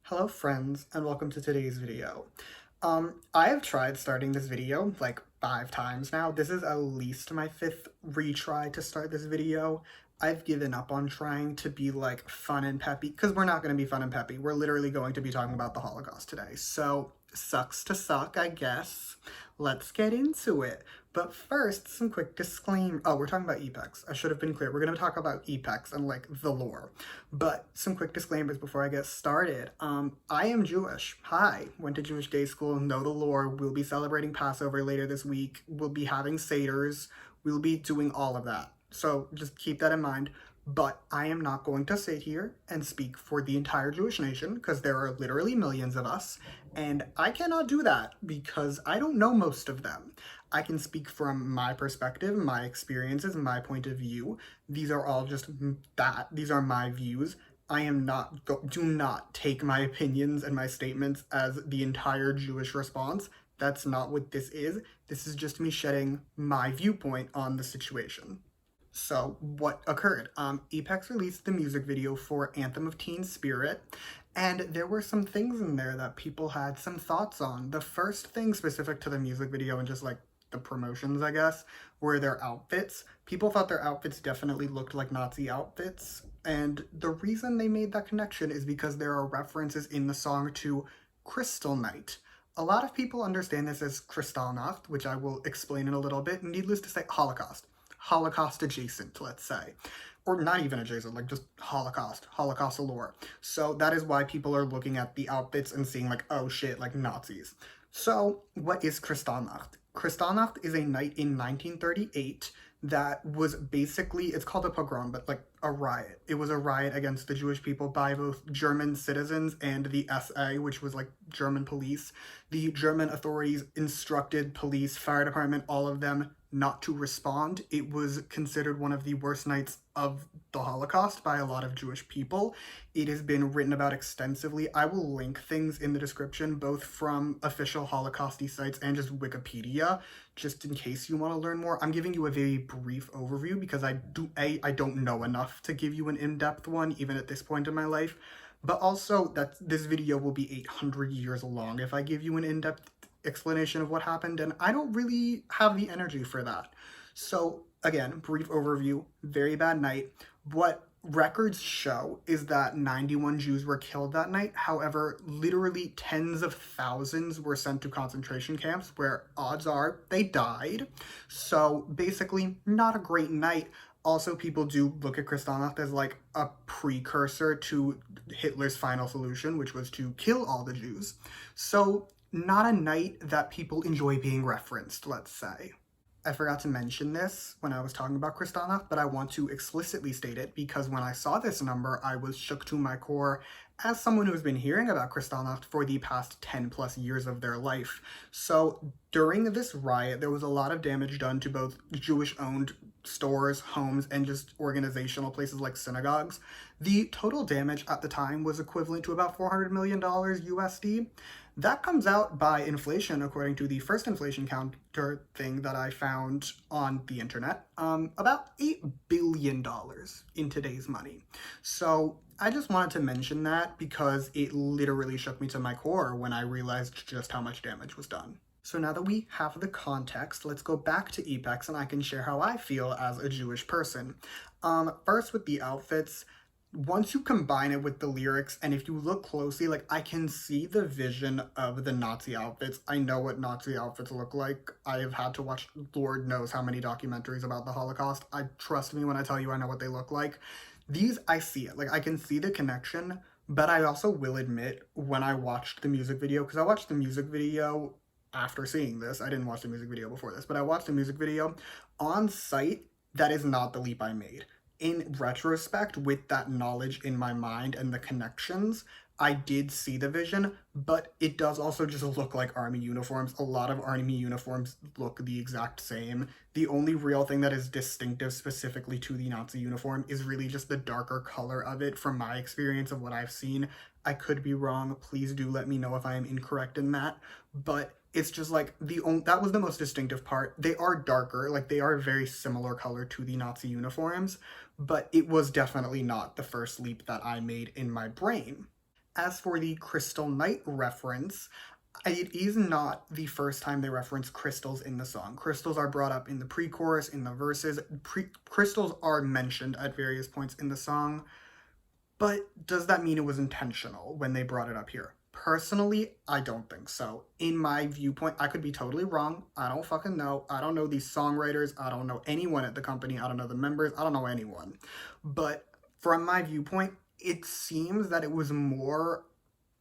Hello friends, and welcome to today's video. I have tried starting this video like 5 times now. This is at least my 5th retry to start this video. I've given up on trying to be like fun and peppy, because we're not going to be fun and peppy. We're literally going to be talking about the Holocaust today. So, sucks to suck, I guess. Let's get into it. But first, some quick disclaimer. Oh, we're talking about EPEX. I should have been clear. We're going to talk about EPEX and like the lore. But some quick disclaimers before I get started. I am Jewish. Hi, went to Jewish day school, know the lore. We'll be celebrating Passover later this week. We'll be having Seders. We'll be doing all of that. So just keep that in mind. But I am not going to sit here and speak for the entire Jewish nation, because there are literally millions of us, and I cannot do that because I don't know most of them. I can speak from my perspective, my experiences, my point of view. These are all just that. These are my views. I am not, do not take my opinions and my statements as the entire Jewish response. That's not what this is. This is just me shedding my viewpoint on the situation. So, what occurred? EPEX released the music video for Anthem of Teen Spirit, and there were some things in there that people had some thoughts on. The first thing specific to the music video and just like the promotions, I guess, were their outfits. People thought their outfits definitely looked like Nazi outfits, and the reason they made that connection is because there are references in the song to Kristallnacht. A lot of people understand this as Kristallnacht, which I will explain in a little bit. Needless to say, Holocaust adjacent, let's say. Or not even adjacent, like just Holocaust lore. So that is why people are looking at the outfits and seeing like, oh shit, like Nazis. So what is Kristallnacht? Kristallnacht is a night in 1938 that was basically, it's called a pogrom, but like a riot. It was a riot against the Jewish people by both German citizens and the SA, which was like German police. The German authorities instructed police, fire department, all of them not to respond. It was considered one of the worst nights of the Holocaust by a lot of Jewish people. It has been written about extensively. I will link things in the description, both from official Holocausty sites and just Wikipedia, just in case you want to learn more. I'm giving you a very brief overview because I don't know enough to give you an in-depth one, even at this point in my life. But also, that this video will be 800 years long if I give you an in-depth explanation of what happened, and I don't really have the energy for that. So again, brief overview, very bad night. What records show is that 91 Jews were killed that night. However, literally tens of thousands were sent to concentration camps where odds are they died. So basically, not a great night. Also, people do look at Kristallnacht as like a precursor to Hitler's final solution, which was to kill all the Jews. So not a night that people enjoy being referenced, let's say. I forgot to mention this when I was talking about Kristallnacht, but I want to explicitly state it because when I saw this number, I was shook to my core as someone who's been hearing about Kristallnacht for the past 10 plus years of their life. So during this riot, there was a lot of damage done to both Jewish-owned stores, homes, and just organizational places like synagogues. The total damage at the time was equivalent to about $400 million USD. That comes out by inflation, according to the first inflation counter thing that I found on the internet, about $8 billion in today's money. So I just wanted to mention that because it literally shook me to my core when I realized just how much damage was done. So now that we have the context, let's go back to EPEX and I can share how I feel as a Jewish person. First with the outfits, once you combine it with the lyrics, and if you look closely, like I can see the vision of the Nazi outfits. I know what Nazi outfits look like. I have had to watch Lord knows how many documentaries about the Holocaust. Trust me when I tell you I know what they look like. These, I see it. Like I can see the connection, but I also will admit when I watched the music video, because I watched the music video after seeing this. I didn't watch the music video before this, but I watched the music video on site. That is not the leap I made. In retrospect, with that knowledge in my mind and the connections, I did see the vision, but it does also just look like army uniforms. A lot of army uniforms look the exact same. The only real thing that is distinctive specifically to the Nazi uniform is really just the darker color of it from my experience of what I've seen. I could be wrong. Please do let me know if I am incorrect in that. But it's just like that was the most distinctive part. They are darker, like they are very similar color to the Nazi uniforms, but it was definitely not the first leap that I made in my brain. As for the Kristallnacht reference, it is not the first time they reference crystals in the song. Crystals are brought up in the pre-chorus, in the verses. Crystals are mentioned at various points in the song, but does that mean it was intentional when they brought it up here? Personally, I don't think so. In my viewpoint, I could be totally wrong. I don't fucking know. I don't know these songwriters. I don't know anyone at the company. I don't know the members. I don't know anyone. But from my viewpoint, it seems that it was more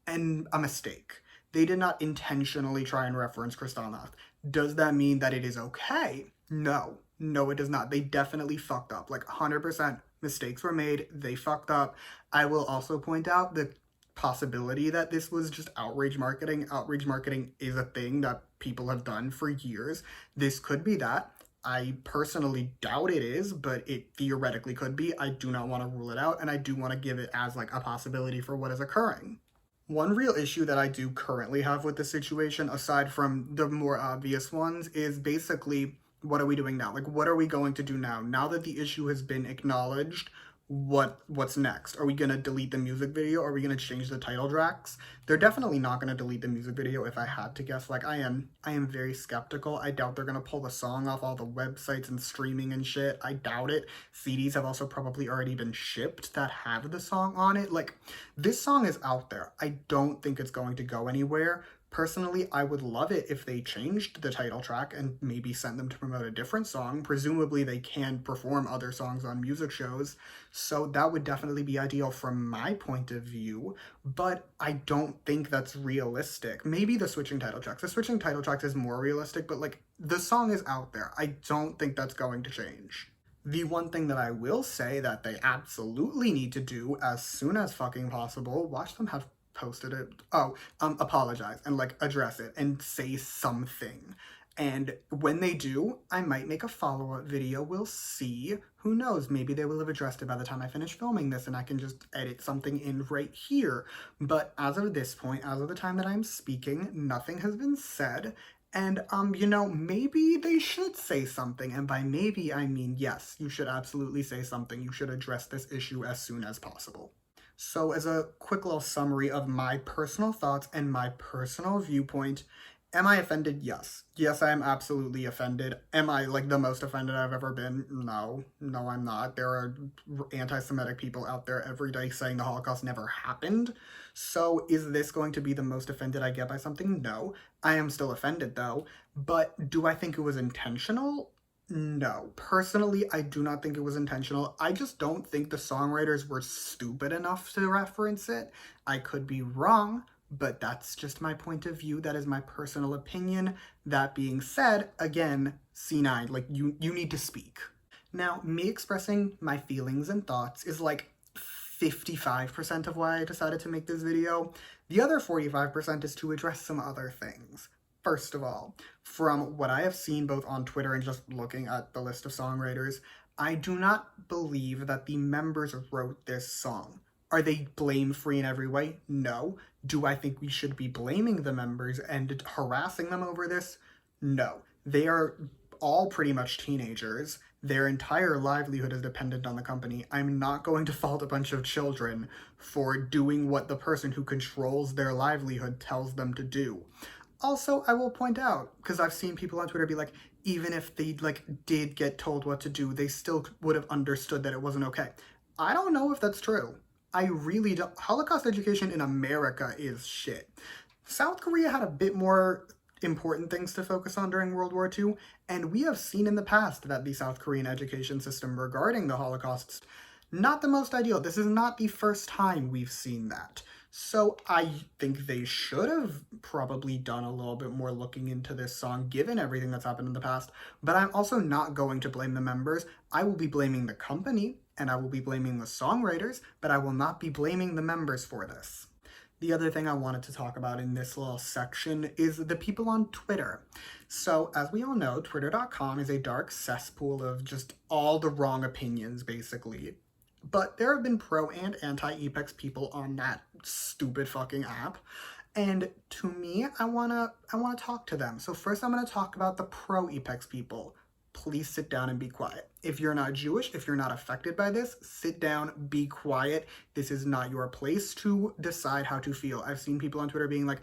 a mistake. They did not intentionally try and reference Kristallnacht. Does that mean that it is okay? No. No, it does not. They definitely fucked up. Like 100% mistakes were made. They fucked up. I will also point out the possibility that this was just outrage marketing. Outrage marketing is a thing that people have done for years. This could be that. I personally doubt it is, but it theoretically could be. I do not want to rule it out, and I do want to give it as like a possibility for what is occurring. One real issue that I do currently have with the situation, aside from the more obvious ones, is basically what are we doing now? Like, what are we going to do now? Now that the issue has been acknowledged, what's next? Are we gonna delete the music video? Are we gonna change the title tracks? They're definitely not gonna delete the music video if I had to guess. Like I am very skeptical. I doubt they're gonna pull the song off all the websites and streaming and shit. I doubt it. CDs have also probably already been shipped that have the song on it. Like this song is out there. I don't think it's going to go anywhere. Personally, I would love it if they changed the title track and maybe sent them to promote a different song. Presumably, they can perform other songs on music shows, so that would definitely be ideal from my point of view, but I don't think that's realistic. Maybe the switching title tracks. The switching title tracks is more realistic, but like, the song is out there. I don't think that's going to change. The one thing that I will say that they absolutely need to do as soon as fucking possible, watch them have posted it. Apologize and like address it and say something. And when they do, I might make a follow-up video. We'll see. Who knows? Maybe they will have addressed it by the time I finish filming this and I can just edit something in right here. But as of this point, as of the time that I'm speaking, nothing has been said. And, maybe they should say something. And by maybe, I mean, yes, you should absolutely say something. You should address this issue as soon as possible. So as a quick little summary of my personal thoughts and my personal viewpoint, am I offended? Yes. Yes, I am absolutely offended. Am I like the most offended I've ever been? No. No, I'm not. There are anti-Semitic people out there every day saying the Holocaust never happened. So is this going to be the most offended I get by something? No. I am still offended though. But do I think it was intentional? No. Personally, I do not think it was intentional. I just don't think the songwriters were stupid enough to reference it. I could be wrong, but that's just my point of view. That is my personal opinion. That being said, again, C9, like, you need to speak. Now, me expressing my feelings and thoughts is like 55% of why I decided to make this video. The other 45% is to address some other things. First of all, from what I have seen both on Twitter and just looking at the list of songwriters, I do not believe that the members wrote this song. Are they blame-free in every way? No. Do I think we should be blaming the members and harassing them over this? No. They are all pretty much teenagers. Their entire livelihood is dependent on the company. I'm not going to fault a bunch of children for doing what the person who controls their livelihood tells them to do. Also, I will point out, because I've seen people on Twitter be like, even if they did get told what to do, they still would have understood that it wasn't okay. I don't know if that's true. I really don't. Holocaust education in America is shit. South Korea had a bit more important things to focus on during World War II, and we have seen in the past that the South Korean education system regarding the Holocaust, not the most ideal. This is not the first time we've seen that. So I think they should have probably done a little bit more looking into this song, given everything that's happened in the past. But I'm also not going to blame the members. I will be blaming the company, and I will be blaming the songwriters, but I will not be blaming the members for this. The other thing I wanted to talk about in this little section is the people on Twitter. So, as we all know, Twitter.com is a dark cesspool of just all the wrong opinions, basically. But there have been pro and anti-EPEX people on that stupid fucking app. And to me, I wanna talk to them. So first I'm gonna talk about the pro-EPEX people. please sit down and be quiet. If you're not Jewish, if you're not affected by this, sit down, be quiet. This is not your place to decide how to feel. I've seen people on Twitter being like,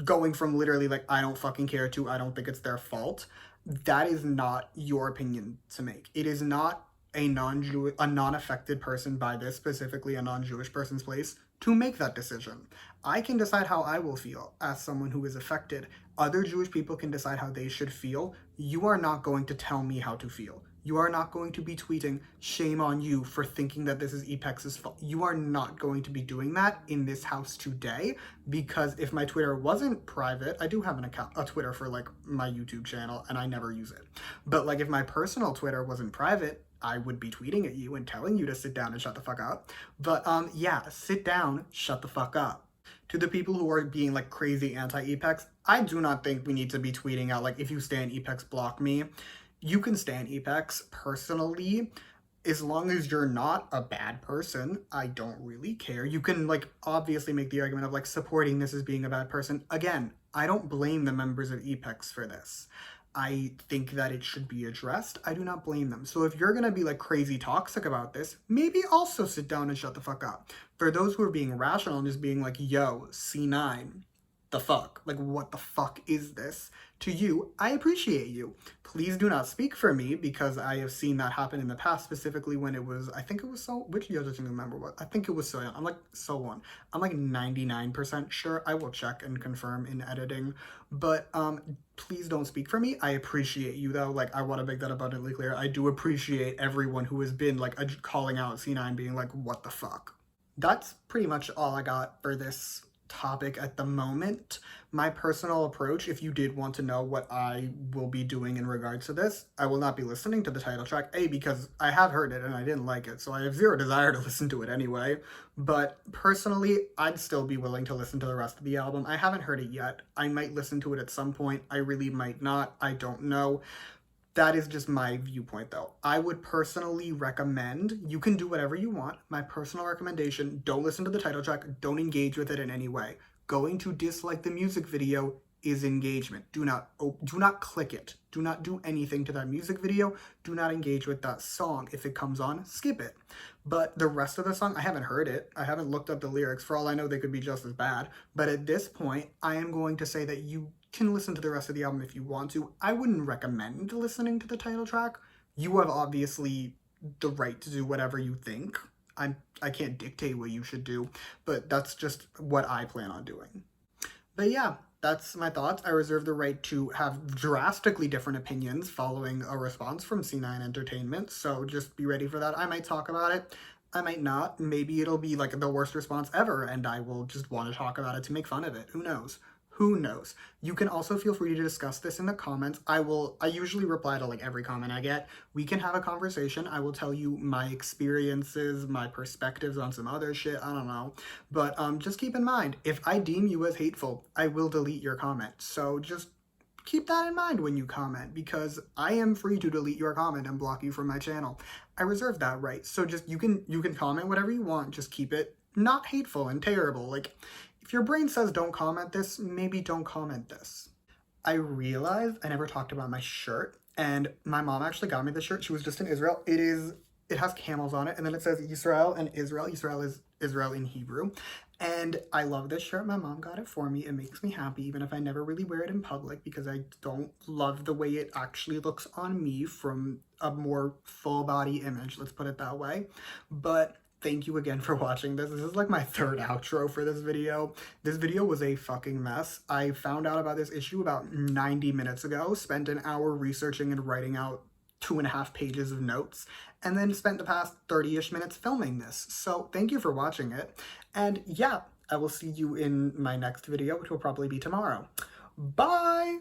going from literally like, I don't fucking care to, I don't think it's their fault. That is not your opinion to make. It is not a non-affected person by this, specifically a non-Jewish person's place, to make that decision. I can decide how I will feel as someone who is affected. Other Jewish people can decide how they should feel. You are not going to tell me how to feel. You are not going to be tweeting, shame on you for thinking that this is EPEX's fault. You are not going to be doing that in this house today, because if my Twitter wasn't private, I do have an account, a Twitter for like my YouTube channel, and I never use it. But like if my personal Twitter wasn't private, I would be tweeting at you and telling you to sit down and shut the fuck up. But yeah, sit down, shut the fuck up. To the people who are being like crazy anti-EPEX, I do not think we need to be tweeting out like, if you stand EPEX, block me. You can stand EPEX personally, as long as you're not a bad person. I don't really care. You can like obviously make the argument of like supporting this as being a bad person. Again, I don't blame the members of EPEX for this. I think that it should be addressed. I do not blame them. So if you're gonna be like crazy toxic about this, maybe also sit down and shut the fuck up. For those who are being rational and just being like, yo, C9, the fuck? Like, what the fuck is this? To you, I appreciate you. Please do not speak for me, because I have seen that happen in the past, specifically when it was, I think it was so, which year doesn't remember what? I think it was so young. I'm like, so on. I'm like 99% sure. I will check and confirm in editing. But please don't speak for me. I appreciate you though. Like, I want to make that abundantly clear. I do appreciate everyone who has been like calling out C9, being like, what the fuck? That's pretty much all I got for this topic at the moment. My personal approach, if you did want to know what I will be doing in regards to this, I will not be listening to the title track, because I have heard it and I didn't like it, so I have zero desire to listen to it anyway. But personally, I'd still be willing to listen to the rest of the album. I haven't heard it yet. I might listen to it at some point. I really might not. I don't know. That is just my viewpoint though. I would personally recommend, you can do whatever you want. My personal recommendation, don't listen to the title track, don't engage with it in any way. Going to dislike the music video is engagement. Do not click it. Do not do anything to that music video. Do not engage with that song. If it comes on, skip it. But the rest of the song, I haven't heard it. I haven't looked up the lyrics. For all I know, they could be just as bad. But at this point, I am going to say that you can listen to the rest of the album if you want to. I wouldn't recommend listening to the title track. You have obviously the right to do whatever you think. I can't dictate what you should do, but that's just what I plan on doing. But yeah, that's my thoughts. I reserve the right to have drastically different opinions following a response from C9 Entertainment, so just be ready for that. I might talk about it. I might not. Maybe it'll be like the worst response ever, and I will just want to talk about it to make fun of it. Who knows? Who knows? You can also feel free to discuss this in the comments. I usually reply to like every comment I get. We can have a conversation. I will tell you my experiences, my perspectives on some other shit. I don't know. But just keep in mind, if I deem you as hateful, I will delete your comment. So just keep that in mind when you comment, because I am free to delete your comment and block you from my channel. I reserve that right. So just you can comment whatever you want. Just keep it not hateful and terrible. Like, if your brain says don't comment this, maybe don't comment this. I realized I never talked about my shirt, and my mom actually got me this shirt. She was just in Israel. It has camels on it, and then it says Israel and Israel. Israel is Israel in Hebrew. And I love this shirt. My mom got it for me. It makes me happy, even if I never really wear it in public, because I don't love the way it actually looks on me from a more full body image. Let's put it that way. But thank you again for watching this. This is like my third outro for this video. This video was a fucking mess. I found out about this issue about 90 minutes ago, spent an hour researching and writing out 2.5 pages of notes, and then spent the past 30-ish minutes filming this. So thank you for watching it. And yeah, I will see you in my next video, which will probably be tomorrow. Bye!